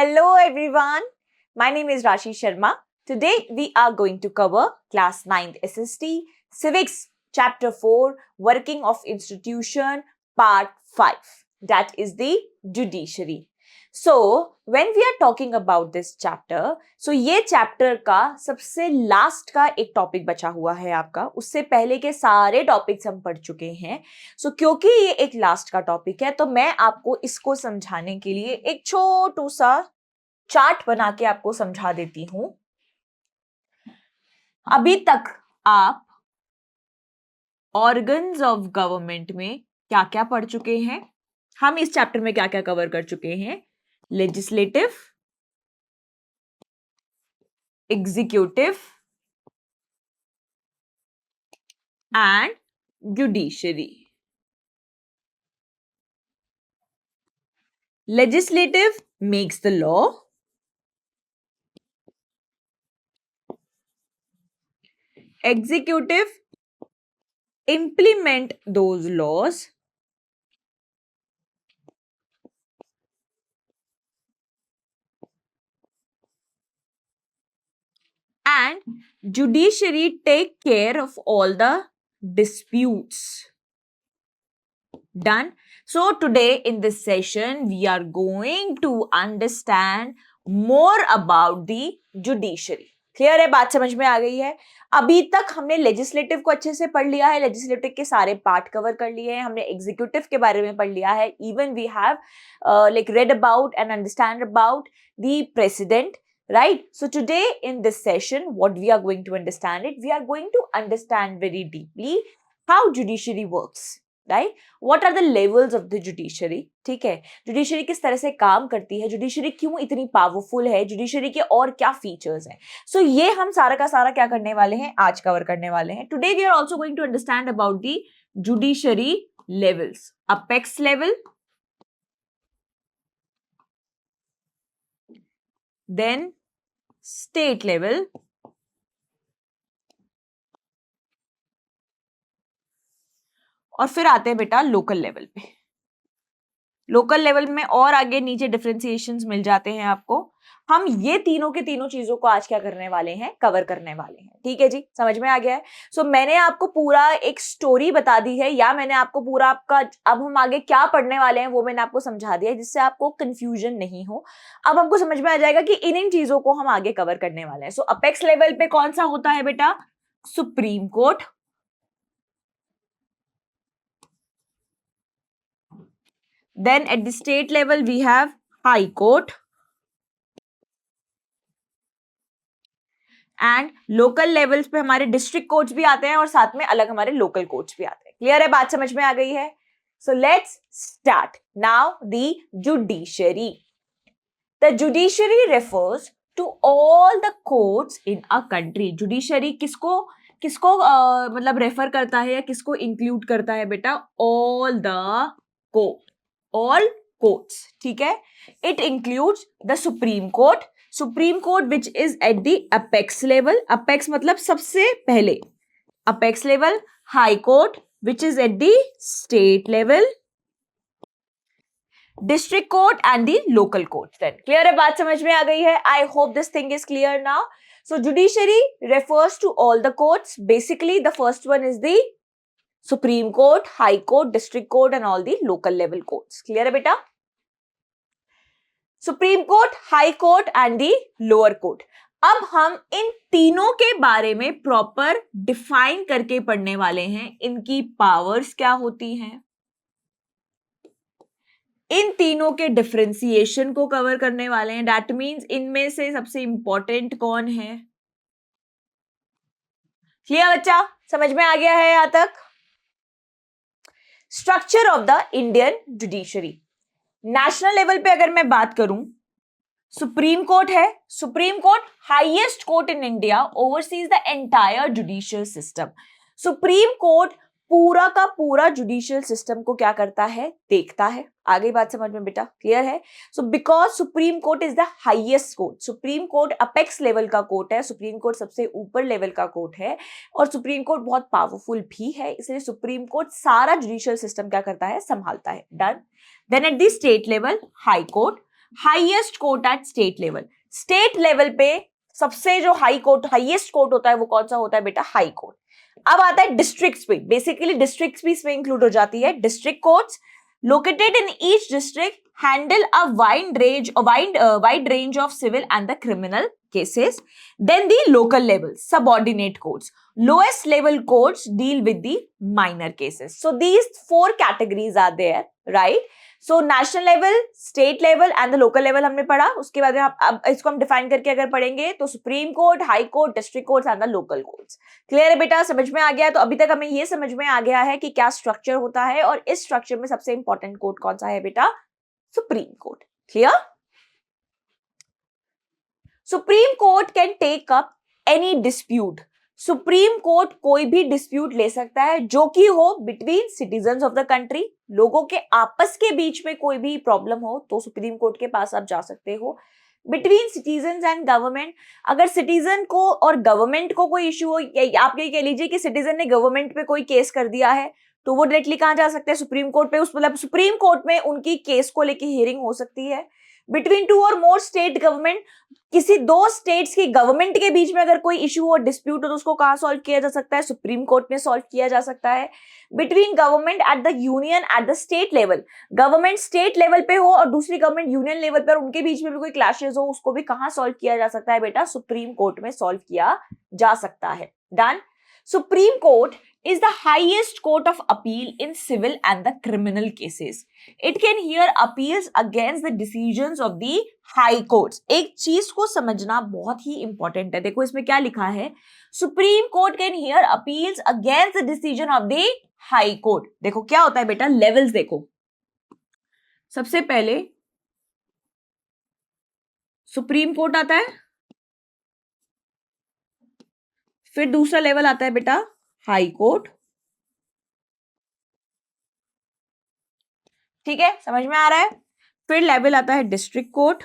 Hello everyone, my name is Rashi Sharma. Today we are going to cover class 9th SST, Civics, Chapter 4, Working of Institution, Part 5. That is the Judiciary. So, when we are talking about this chapter, so ये chapter का सबसे last का एक topic बचा हुआ है आपका, उससे पहले के सारे topics हम पढ़ चुके हैं. So, क्योंकि ये एक last का topic है, तो मैं आपको इसको समझाने के लिए एक छोटू सा चार्ट बना के आपको समझा देती हूं. अभी तक आप ऑर्गन्स ऑफ गवर्नमेंट में क्या क्या पढ़ चुके हैं? हम इस चैप्टर में क्या क्या कवर कर चुके हैं? Legislative, executive and judiciary. Legislative makes the law. Executive implement those laws. And judiciary take care of all the disputes. Done. So today in this session we are going to understand more about the judiciary. Clear है? बात समझ में आ गई है? अभी तक हमने लेजिस्लेटिव को अच्छे से पढ़ लिया है, लेजिस्लेटिव के सारे पार्ट कवर कर लिए हैं, हमने एग्जीक्यूटिव के बारे में पढ़ लिया है. Even we have like read about and understand about the president, right? So today in this session what we are going to understand it, we are going to understand very deeply how judiciary works, right? What are the levels of the judiciary? ठीक है, judiciary किस तरह से काम करती है, judiciary क्यों इतनी पावरफुल है, जुडिशरी के और क्या फीचर्स हैं. सो ये हम सारा का सारा क्या करने वाले हैं, आज कवर करने वाले हैं. Today we are also going to understand about the judiciary levels. Apex level, then state level, और फिर आते हैं बेटा लोकल लेवल पे. लोकल लेवल में और आगे नीचे डिफरेंशिएशंस मिल जाते हैं आपको. हम ये तीनों के तीनों चीजों को आज क्या करने वाले हैं, कवर करने वाले हैं. ठीक है जी, समझ में आ गया है? सो मैंने आपको पूरा एक स्टोरी बता दी है, या मैंने आपको पूरा आपका अब हम आगे क्या पढ़ने वाले हैं वो मैंने आपको समझा दिया है, जिससे आपको कंफ्यूजन नहीं हो. अब हमको समझ में आ जाएगा कि इन चीजों को हम आगे कवर करने वाले हैं. सो अपेक्स लेवल पे कौन सा होता है बेटा? Supreme court. Then at the state level we have High Court. And local levels पे हमारे district courts भी आते हैं और साथ में अलग हमारे local courts भी आते हैं. Clear है? बात समझ में आ गई है? So let's start. Now the judiciary. The judiciary refers to all the courts in a country. Judiciary किसको मतलब रेफर करता है या किसको इंक्लूड करता है बेटा? All the court. All courts. ठीक है? It includes the Supreme Court. Supreme Court which is at the apex level. Apex मतलब सबसे पहले. Apex level. High Court which is at the state level. District Court and the local courts. Then clear है? बात समझ में आ गई है? I hope this thing is clear now. So judiciary refers to all the courts. Basically the first one is the Supreme Court, High Court, District Court and all the local level courts. Clear है बेटा? Supreme Court, High Court and the lower court. अब हम इन तीनों के बारे में proper define करके पढ़ने वाले हैं. इनकी पावर्स क्या होती हैं, इन तीनों के डिफरेंशिएशन को कवर करने वाले हैं. दैट मीन्स इनमें से सबसे इंपॉर्टेंट कौन है. क्लियर बच्चा? समझ में आ गया है यहां तक? Structure of the Indian judiciary. National level पे अगर मैं बात करूं, सुप्रीम कोर्ट है. Supreme court highest court in India, overseas the entire judicial system. Supreme court पूरा का पूरा जुडिशियल सिस्टम को क्या करता है, देखता है. आगे बात समझ में बेटा? क्लियर है? So because supreme court is the highest court. Supreme court apex level का कोर्ट है. सुप्रीम कोर्ट सबसे ऊपर लेवल का कोर्ट है और सुप्रीम कोर्ट बहुत पावरफुल भी है, इसलिए सुप्रीम कोर्ट सारा जुडिशियल सिस्टम क्या करता है, संभालता है. Done. Then at the state level high court. Highest court at state level, state level पे सबसे जो हाई कोर्ट, हाईएस्ट कोर्ट होता है वो कौन सा होता है बेटा? High court. अब आता है डिस्ट्रिक्ट्स पे, बेसिकली डिस्ट्रिक्ट्स भी इसमें इंक्लूड हो जाती है। District courts located in each district handle a wide range of civil and the criminal cases. Then the local level subordinate courts, lowest level courts deal with the minor cases. So these four categories are there, right? So national level, state level and the local level हमने पढ़ा। उसके बाद अब इसको हम define करके अगर पढ़ेंगे तो supreme court, high court, district courts and the local courts. Clear है बेटा? समझ में आ गया? तो अभी तक हमें ये समझ में आ गया है कि क्या स्ट्रक्चर होता है, और इस स्ट्रक्चर में सबसे इंपॉर्टेंट कोर्ट कौन सा है बेटा? Supreme court. Clear? Supreme court can take up any dispute. Supreme court कोई भी डिस्प्यूट ले सकता है जो कि हो between citizens of the country, लोगों के आपस के बीच में कोई भी प्रॉब्लम हो तो सुप्रीम कोर्ट के पास आप जा सकते हो। बिटवीन सिटीजन्स एंड गवर्नमेंट, अगर सिटीजन को और गवर्नमेंट को कोई इश्यू हो, आप ये कह लीजिए कि सिटीजन ने गवर्नमेंट पे कोई केस कर दिया है, तो वो डायरेक्टली कहां जा सकते हैं? सुप्रीम कोर्ट पे। उस मतलब सुप्रीम कोर्ट में उनकी केस को लेकर हियरिंग हो सकती है। बिटवीन टू और मोर स्टेट गवर्नमेंट, किसी दो स्टेट्स की गवर्नमेंट के बीच में अगर कोई इशू हो, डिस्प्यूट हो, तो उसको कहां सॉल्व किया जा सकता है? सुप्रीम कोर्ट में सॉल्व किया जा सकता है। Between government at the union eight the state level, government state level पे हो और दूसरी गवर्नमेंट यूनियन लेवल पर, उनके बीच में भी कोई क्लैशेस हो, उसको भी कहां सॉल्व किया जा सकता है बेटा? सुप्रीम कोर्ट में सॉल्व किया जा सकता है। Done? Supreme Court is the highest court of appeal in civil and the criminal cases. It can hear appeals against the decisions of the high courts. एक चीज को समझना बहुत ही इंपॉर्टेंट है। देखो इसमें क्या लिखा है? Supreme Court can hear appeals against the decision of the high court. देखो क्या होता है बेटा? लेवल्स देखो। सबसे पहले सुप्रीम कोर्ट आता है, फिर दूसरा लेवल आता है बेटा हाई कोर्ट। ठीक है, समझ में आ रहा है? फिर लेवल आता है डिस्ट्रिक्ट कोर्ट।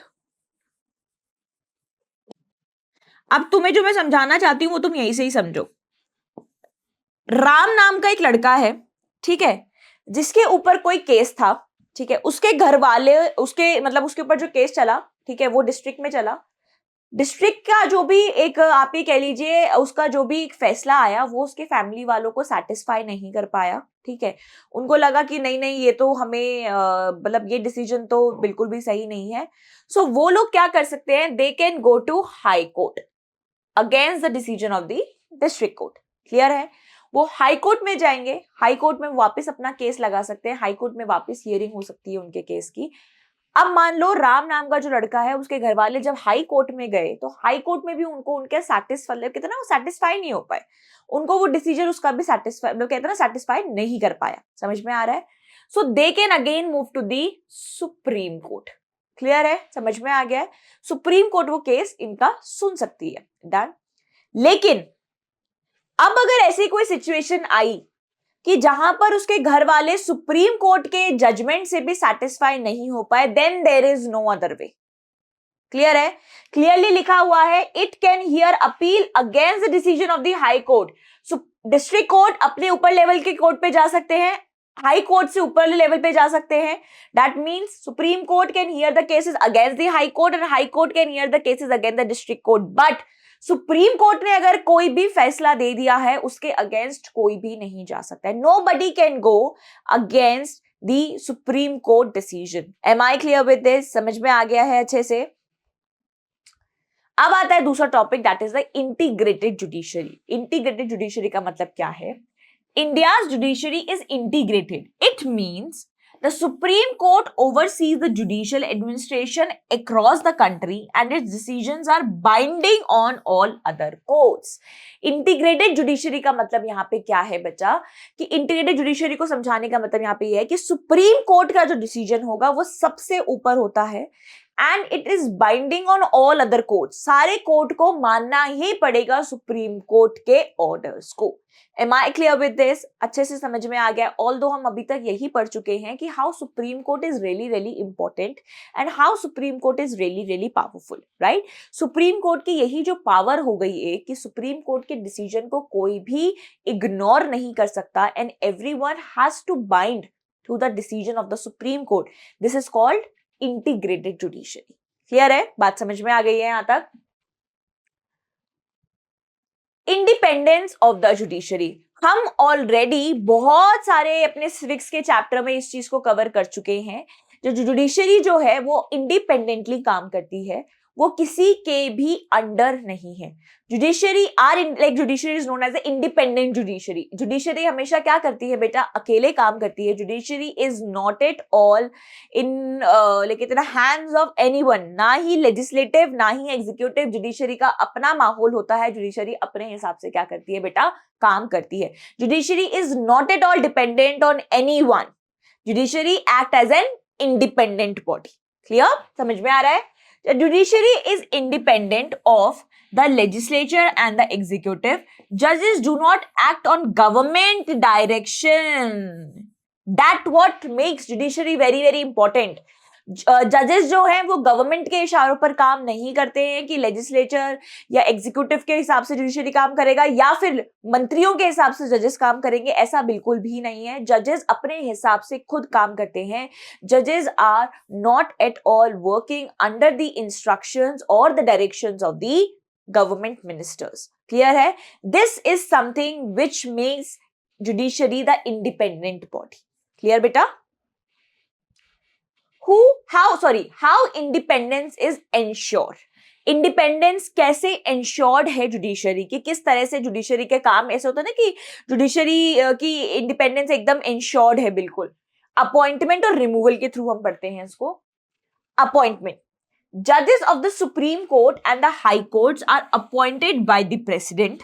अब तुम्हें जो मैं समझाना चाहती हूं वो तुम यहीं से ही समझो। राम नाम का एक लड़का है, ठीक है, जिसके ऊपर कोई केस था, ठीक है, उसके घर वाले, उसके मतलब उसके ऊपर जो केस चला, ठीक है, वो डिस्ट्रिक्ट में चला। डिस्ट्रिक्ट का जो भी एक आप ये कह लीजिए उसका जो भी एक फैसला आया, वो उसके फैमिली वालों को सेटिस्फाई नहीं कर पाया। ठीक है, उनको लगा कि नहीं नहीं ये तो हमें मतलब ये डिसीजन तो बिल्कुल भी सही नहीं है। सो वो लोग क्या कर सकते हैं? They can go to high court against the decision of the district court. Clear है? वो हाई कोर्ट में जाएंगे, हाई कोर्ट में वापस अपना केस लगा सकते हैं, हाई कोर्ट में वापस हियरिंग हो सकती है उनके केस की। अब मान लो राम नाम का जो लड़का है, उसके घर वाले जब हाई कोर्ट में गए, तो हाई कोर्ट में भी उनको उनके सेटिस्फाई, कहते ना, वो सेटिस्फाई नहीं हो पाए, उनको वो डिसीजन उसका भी सेटिस्फाई, कहते हैं ना, सेटिस्फाई नहीं कर पाया। समझ में आ रहा है? So they can again move to the supreme court. Clear है? समझ में आ गया है? सुप्रीम कोर्ट वो केस इनका सुन सकती है। डन? लेकिन अब अगर ऐसी कोई सिचुएशन आई कि जहां पर उसके घर वाले सुप्रीम कोर्ट के जजमेंट से भी सेटिस्फाई नहीं हो पाए, then there is no other way. Clear है? क्लियरली लिखा हुआ है, it can hear appeal against the decision of the high court. District court अपने ऊपर लेवल के कोर्ट पे जा सकते हैं, हाई कोर्ट से ऊपर लेवल पे जा सकते हैं। That means supreme court can hear the cases against the high court and high court can hear the cases against the district court. But supreme court ने अगर कोई भी फैसला दे दिया है, उसके अगेंस्ट कोई भी नहीं जा सकता है। Nobody can go against the supreme court decision. Am I clear with this? समझ में आ गया है अच्छे से? अब आता है दूसरा topic, that is the integrated judiciary. Integrated judiciary का मतलब क्या है? India's judiciary is integrated. It means the Supreme Court oversees the judicial administration across the country and its decisions are binding on all other courts. Integrated judiciary का मतलब यहाँ पे क्या है बच्चा? कि integrated judiciary को समझाने का मतलब यहाँ पे ये है कि सुप्रीम कोर्ट का जो डिसीजन होगा वो सबसे ऊपर होता है and it is binding on all other court. सारे कोर्ट को मानना ही पड़ेगा सुप्रीम कोर्ट के ऑर्डर्स को। Am I clear with this? अच्छे से समझ में आ गया? ऑल्दो हम अभी तक यही पढ़ चुके हैं कि how supreme court is really really important and how supreme court is really really powerful, right? Supreme court की यही जो पावर हो गई है कि सुप्रीम कोर्ट के डिसीजन को कोई भी इग्नोर नहीं कर सकता and everyone has to bind to the decision of the supreme court. This is called integrated judiciary. Clear है, बात समझ में आ गई है यहां तक? इंडिपेंडेंस ऑफ द जुडिशरी, हम ऑलरेडी बहुत सारे अपने सिविक्स के चैप्टर में इस चीज को कवर कर चुके हैं। जो जुडिशरी जो है वो इंडिपेंडेंटली काम करती है, वो किसी के भी अंडर नहीं है। Judiciary are like judiciary is known as a independent judiciary. Judiciary हमेशा क्या करती है बेटा, अकेले काम करती है। Judiciary is not at all in लेकिन हैंड्स ऑफ एनीवन, ना ही लेजिस्लेटिव ना ही एग्जीक्यूटिव। जुडिशरी का अपना माहौल होता है, जुडिशरी अपने हिसाब से क्या करती है बेटा, काम करती है। Judiciary is not at all dependent on anyone. Judiciary act as an independent body. Clear, समझ में आ रहा है? Judiciary is independent of the legislature and the executive. Judges do not act on government direction. That what makes judiciary very very important. जजेस जो हैं वो government के इशारों पर काम नहीं करते हैं कि लेजिस्लेचर या एग्जीक्यूटिव के हिसाब से जुडिशरी काम करेगा या फिर मंत्रियों के हिसाब से जजेस काम करेंगे, ऐसा बिल्कुल भी नहीं है। जजेस अपने हिसाब से खुद काम करते हैं। जजेस are not at all working under the instructions और the directions of the government ministers. Clear है? This is something which makes judiciary the independent body. Clear बेटा? how independence is ensured? Independence कैसे इंश्योर्ड है judiciary की, किस तरह से judiciary के काम ऐसे होता है ना कि जुडिशरी की इंडिपेंडेंस एकदम इंश्योर्ड है बिल्कुल। अपॉइंटमेंट और रिमूवल के थ्रू हम पढ़ते हैं इसको। अपॉइंटमेंट, जजेस of the supreme court and the high courts are appointed by the president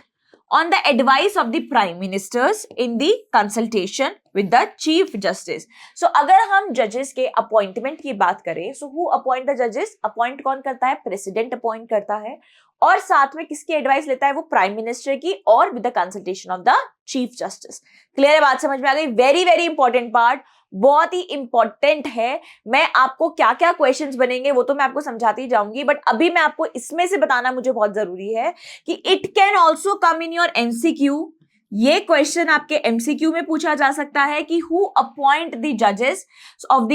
on the advice of the prime ministers in the consultation with the chief justice. So अगर हम judges के appointment की बात करें, so who appoint the judges? appoint कौन करता है? president appoint करता है, और साथ में किसकी एडवाइस लेता है? वो प्राइम मिनिस्टर की और with the consultation of the chief justice. Clear है, बात समझ में आ गई? वेरी वेरी इंपॉर्टेंट पार्ट, बहुत ही इंपॉर्टेंट है। मैं आपको क्या क्या क्वेश्चंस बनेंगे वो तो मैं आपको समझाती जाऊंगी, बट अभी मैं आपको इसमें से बताना मुझे बहुत जरूरी है कि it can also come in your MCQ. ये क्वेश्चन आपके एमसीक्यू में पूछा जा सकता है कि हु अपॉइंट द जजेस ऑफ द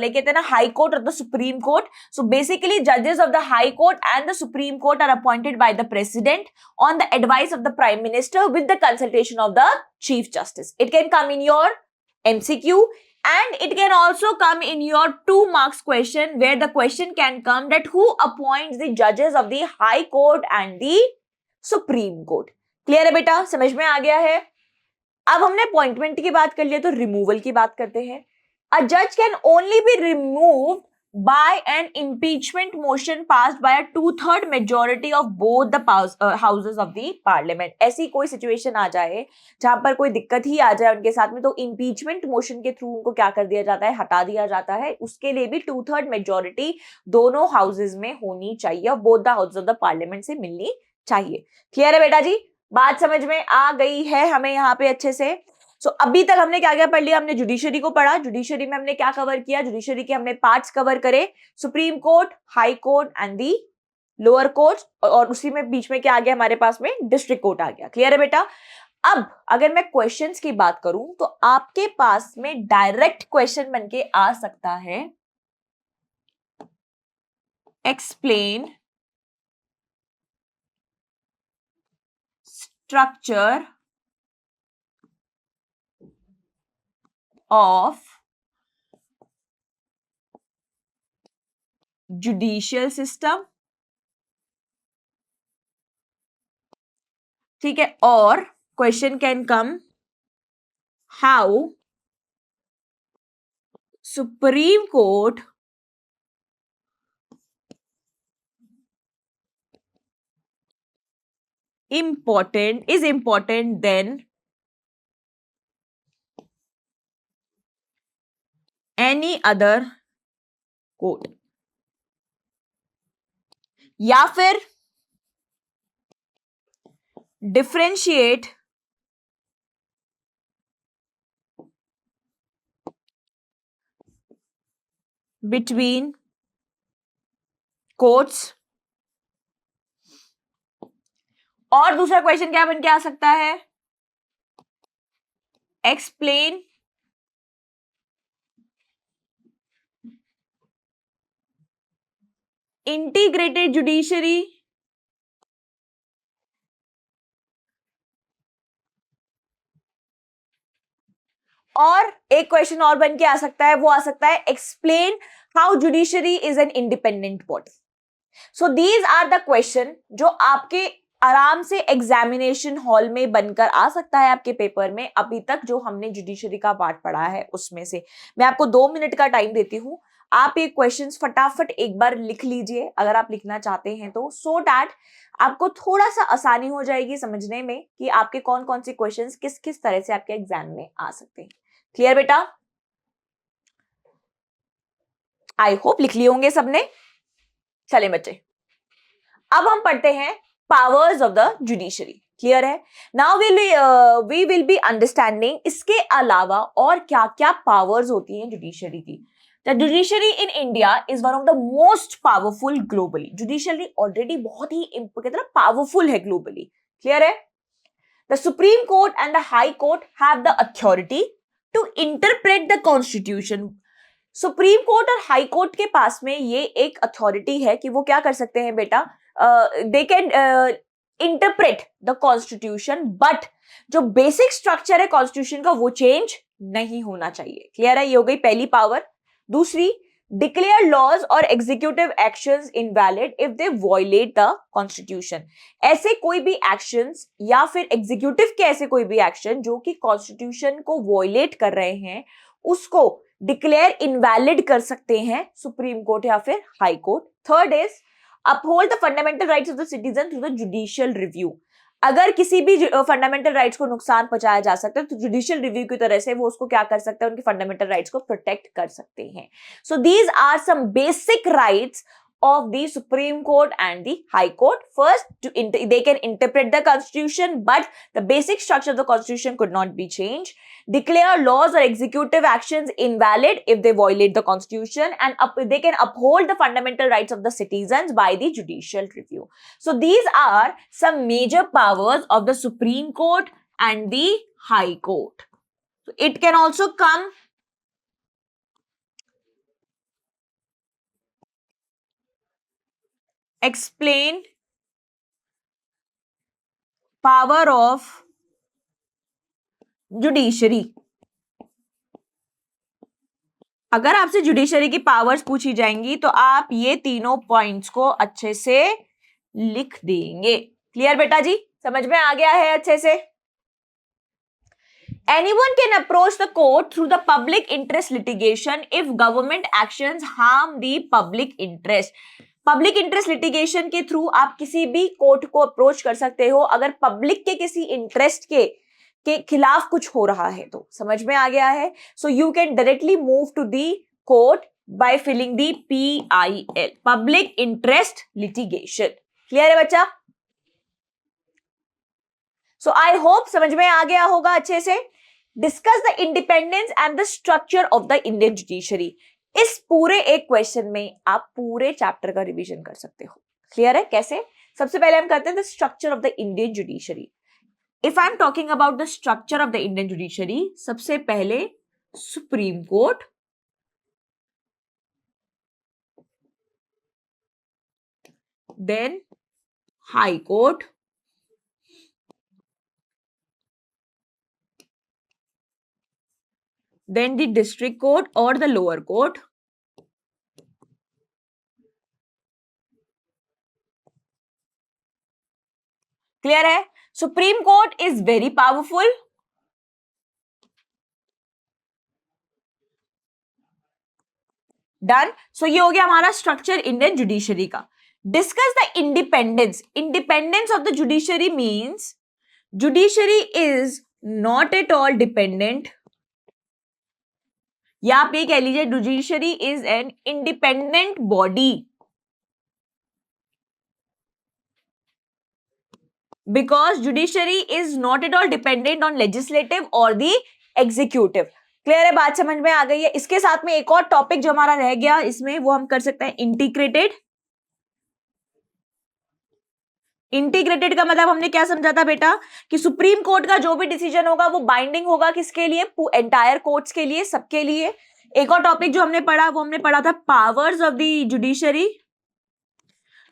लाइक कहते हैं ना हाई कोर्ट और the supreme court. So basically जजेस of the high court and the supreme court are appointed by the president on the advice of the prime minister with the consultation of the chief justice. It can come in your MCQ and it can also come in your 2 marks question where the question can come that who appoints the judges of the high court and the supreme court. Clear है बेटा, समझ में आ गया है? अब हमने appointment की बात कर लिया तो रिमूवल की बात करते हैं। अ जज can only be removed by an impeachment motion passed by a 2/3 majority of both the houses of the parliament. ऐसी कोई सिचुएशन आ जाए जहां पर कोई दिक्कत ही आ जाए उनके साथ में, तो impeachment motion के थ्रू उनको क्या कर दिया जाता है? हटा दिया जाता है। उसके लिए भी 2/3 मेजोरिटी दोनों हाउसेज में होनी चाहिए और both the houses of the parliament से मिलनी चाहिए। क्लियर है बेटा जी? बात समझ में आ गई है हमें यहाँ पे अच्छे से? सो अभी तक हमने क्या क्या पढ़ लिया? हमने जुडिशरी को पढ़ा। जुडिशरी में हमने क्या कवर किया? जुडिशरी के हमने पार्ट्स कवर करे, supreme court, high court and the lower court, और उसी में बीच में क्या आ गया हमारे पास में? डिस्ट्रिक्ट कोर्ट आ गया। क्लियर है बेटा? अब अगर मैं क्वेश्चंस की बात करूं तो आपके पास में डायरेक्ट क्वेश्चन बनके आ सकता है, explain structure of judicial system। ठीक है, और question can come how supreme court is important than any other court, या फिर डिफरेंशिएट बिटवीन कोर्ट्स। और दूसरा क्वेश्चन क्या बन के आ सकता है? एक्सप्लेन इंटीग्रेटेड जुडिशरी, और एक क्वेश्चन और बन के आ सकता है, वो आ सकता है explain how judiciary is an independent body. So these are the question जो आपके आराम से एग्जामिनेशन हॉल में बनकर आ सकता है आपके पेपर में। अभी तक जो हमने जुडिशरी का पार्ट पढ़ा है उसमें से मैं आपको 2 मिनट का टाइम देती हूं, आप ये क्वेश्चंस फटाफट एक बार लिख लीजिए अगर आप लिखना चाहते हैं तो, सो दैट आपको थोड़ा सा आसानी हो जाएगी समझने में कि आपके कौन कौन से क्वेश्चंस किस किस तरह से आपके एग्जाम में आ सकते हैं। क्लियर बेटा? आई होप लिख लिए होंगे सबने। चले बच्चे, अब हम पढ़ते हैं powers of the judiciary. Clear है? Now we will be understanding इसके अलावा और क्या क्या पावर्स होती हैं जुडिशरी की। The judiciary in India is one of the most powerful globally. Judiciary already बहुत ही पावरफुल है ग्लोबली। क्लियर है? The supreme court and the high court have the authority to interpret the constitution. Supreme court और high court के पास में ये एक अथॉरिटी है कि वो क्या कर सकते हैं बेटा, they can interpret the constitution, but जो बेसिक स्ट्रक्चर है कॉन्स्टिट्यूशन का वो चेंज नहीं होना चाहिए। क्लियर है? ये हो गई पहली पावर। दूसरी, डिक्लेयर लॉज और executive actions invalid if they violate the constitution. ऐसे कोई भी एक्शंस या फिर एग्जीक्यूटिव के ऐसे कोई भी एक्शन जो कि कॉन्स्टिट्यूशन को वॉयलेट कर रहे हैं उसको डिक्लेयर इनवैलिड कर सकते हैं सुप्रीम कोर्ट या फिर high court. Third is uphold the fundamental rights of the citizen through the judicial review. अगर किसी भी फंडामेंटल राइट्स को नुकसान पहुंचाया जा सकता है तो जुडिशियल रिव्यू की तरह से वो उसको क्या कर सकते हैं, उनके फंडामेंटल राइट्स को प्रोटेक्ट कर सकते हैं। So these are some basic rights of the Supreme Court and the High Court. First, they can interpret the Constitution, but the basic structure of the Constitution could not be changed. Declare laws or executive actions invalid if they violate the Constitution, and they can uphold the fundamental rights of the citizens by the judicial review. So these are some major powers of the Supreme Court and the High Court. So it can also come explain power of judiciary. अगर आपसे judiciary की powers पूछी जाएंगी तो आप ये तीनों points को अच्छे से लिख देंगे। क्लियर बेटा जी? समझ में आ गया है अच्छे से? Anyone can approach the court through the public interest litigation if government actions harm the public interest. Public interest litigation के थ्रू आप किसी भी कोर्ट को अप्रोच कर सकते हो अगर पब्लिक के किसी इंटरेस्ट के खिलाफ कुछ हो रहा है तो। समझ में आ गया है? So you can directly move to the court by filing the PIL, public interest litigation. Clear है बच्चा? सो आई होप समझ में आ गया होगा अच्छे से। Discuss the independence and the structure of the Indian judiciary. इस पूरे एक क्वेश्चन में आप पूरे चैप्टर का रिवीजन कर सकते हो। क्लियर है? कैसे? सबसे पहले हम करते हैं the structure of the Indian judiciary. If I am talking about the structure of the Indian judiciary, सबसे पहले supreme court, then high court, then the district court or the lower court, clear है? Supreme court is very powerful, done. So ये हो गया हमारा structure Indian judiciary का। Discuss the independence. Independence of the judiciary means judiciary is not at all dependent, या आप ये कह लीजिए judiciary is an independent body because judiciary is not at all dependent on legislative और the executive. Clear है? बात समझ में आ गई है? इसके साथ में एक और टॉपिक जो हमारा रह गया इसमें वो हम कर सकते हैं इंटीग्रेटेड। इंटीग्रेटेड का मतलब हमने क्या समझा था बेटा कि सुप्रीम कोर्ट का जो भी डिसीजन होगा वो बाइंडिंग होगा किसके लिए? एंटायर कोर्ट्स के लिए, सबके लिए। एक और टॉपिक जो हमने पढ़ा वो हमने पढ़ा था powers of the judiciary.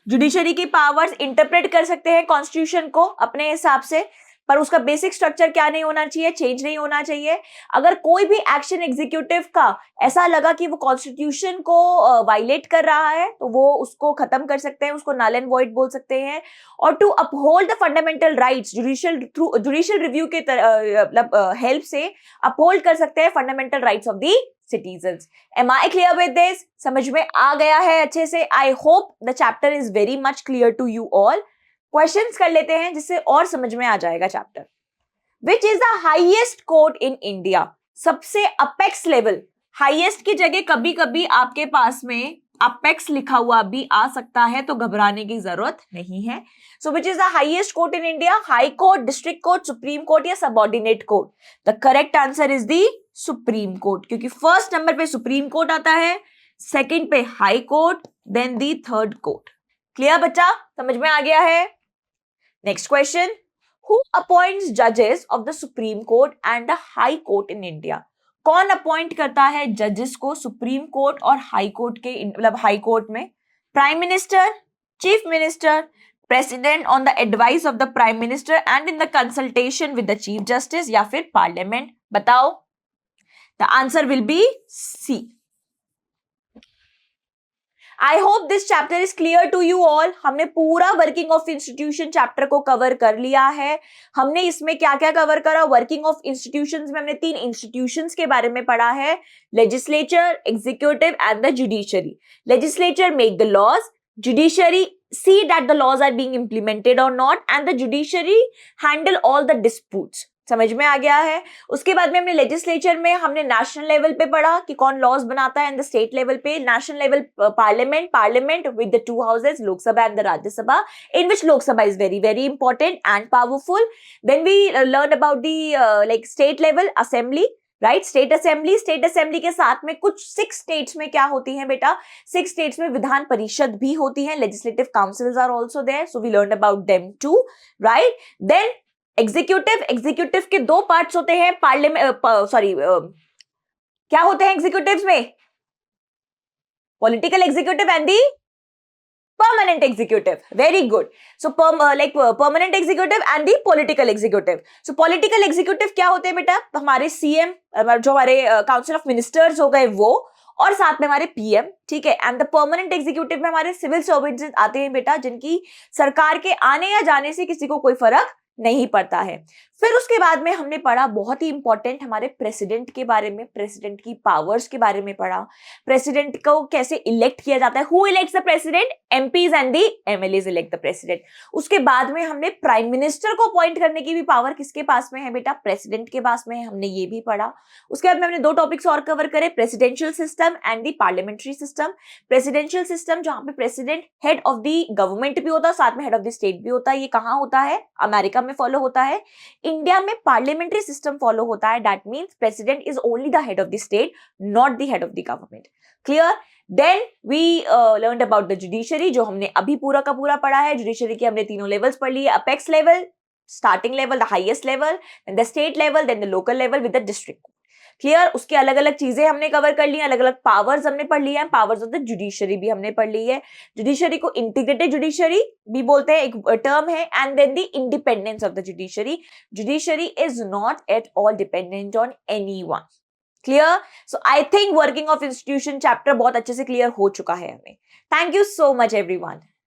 Judiciary की पावर्स इंटरप्रेट कर सकते हैं कॉन्स्टिट्यूशन को अपने हिसाब से, पर उसका बेसिक स्ट्रक्चर क्या नहीं होना चाहिए, चेंज नहीं होना चाहिए। अगर कोई भी एक्शन एग्जीक्यूटिव का ऐसा लगा कि वो कॉन्स्टिट्यूशन को वायलेट कर रहा है तो वो उसको खत्म कर सकते हैं, उसको नल एंड वॉइड बोल सकते हैं। और to uphold the fundamental rights, judicial review के मतलब हेल्प से अपहोल्ड कर सकते हैं fundamental rights of the citizens. Am I clear with this? समझ में आ गया है अच्छे से? I hope the chapter is very much clear to you all. Questions कर लेते हैं जिससे और समझ में आ जाएगा chapter. Which is the highest court in India? सबसे अपेक्स लेवल, हाईएस्ट की जगह कभी कभी आपके पास में अपेक्स लिखा हुआ भी आ सकता है, तो घबराने की जरूरत नहीं है। So which is the highest court in India? High court, district court, supreme court या subordinate court? The correct answer is the supreme court, क्योंकि फर्स्ट नंबर पे सुप्रीम कोर्ट आता है, सेकंड पे high court, then the third court. Clear बच्चा? समझ में आ गया है? नेक्स्ट क्वेश्चन, हु अपॉइंट्स जजेस of the supreme court and the high court in India? कौन अपॉइंट करता है जजेस को सुप्रीम कोर्ट और हाई कोर्ट के, मतलब हाई कोर्ट में? Prime minister, chief minister, president on the advice of the prime minister and in the consultation with the chief justice, या फिर पार्लियामेंट? बताओ। The answer will be C. I hope this chapter is clear to you all. हमने पूरा working of institution chapter को cover कर लिया है। हमने इसमें क्या क्या कवर करा? वर्किंग ऑफ इंस्टीट्यूशंस में हमने 3 इंस्टीट्यूशंस के बारे में पढ़ा है, legislature, executive and the judiciary. Legislature make the laws, judiciary see that the laws are being implemented or not, and the judiciary handle all the disputes। समझ में आ गया है? उसके बाद में हमने लेजिस्लेचर में हमने नेशनल लेवल पे पढ़ा कि कौन लॉज बनाता है, एंड द स्टेट लेवल पे national level parliament with the 2 houses, Lok Sabha and the Rajya Sabha, in which Lok Sabha is very very important and powerful. Then we learn about the like state level assembly, right? State assembly के साथ में कुछ 6 states में क्या होती हैं बेटा? 6 स्टेट्स में विधान परिषद भी होती है, legislative councils are also there, so we learn about them too, right? Then executive के 2 पार्ट्स होते हैं, पार्लियामेंट क्या होते हैं एग्जीक्यूटिव्स में? Political executive and the permanent executive. Very good. So permanent executive and the political executive. So political executive क्या होते हैं बेटा? हमारे सीएम, जो हमारे काउंसिल ऑफ मिनिस्टर्स हो गए वो, और साथ में हमारे पीएम, ठीक है? एंड द परमानेंट एग्जीक्यूटिव में हमारे सिविल सर्वेंट्स आते हैं बेटा, जिनकी सरकार के आने या जाने से किसी को कोई फर्क नहीं पड़ता है। फिर उसके बाद में हमने पढ़ा बहुत ही इंपॉर्टेंट हमारे प्रेसिडेंट के बारे में, प्रेसिडेंट की पावर्स के बारे में पढ़ा, प्रेसिडेंट को कैसे इलेक्ट किया जाता है, who elects the president? MPs and the MLAs elect the president. उसके बाद में हमने प्राइम मिनिस्टर को अपॉइंट करने की भी पावर किसके पास में है बेटा? प्रेसिडेंट के पास में है, हमने ये भी पढ़ा। उसके बाद में हमने 2 टॉपिक्स और कवर करे, presidential system and the parliamentary system. Presidential system जहां पे president head of the government भी होता है, साथ में हेड ऑफ द स्टेट भी होता है। ये कहां होता है? अमेरिका में फॉलो होता है। इंडिया में पार्लियामेंट्री सिस्टम फॉलो होता है, that means president is only the head of the state, not the head of the government. Clear? Then we learned about the judiciary, जो हमने अभी पूरा का पूरा पढ़ा है। जुडिशरी के हमने 3 लेवल्स पढ़ लिए, apex level, starting level, the highest level, then the state level, then the local level with the district. Clear? उसके अलग अलग चीजें हमने कवर कर ली हैं, अलग अलग पावर्स हमने पढ़ ली है, पावर्स ऑफ द जुडिशरी भी हमने पढ़ ली है। जुडिशरी को इंटीग्रेटेड जुडिशरी भी बोलते हैं, एक टर्म है, and then the independence of the judiciary. Judiciary is not at all dependent on anyone. Clear? So I think working of institution chapter बहुत अच्छे से क्लियर हो चुका है हमें। Thank you so much everyone.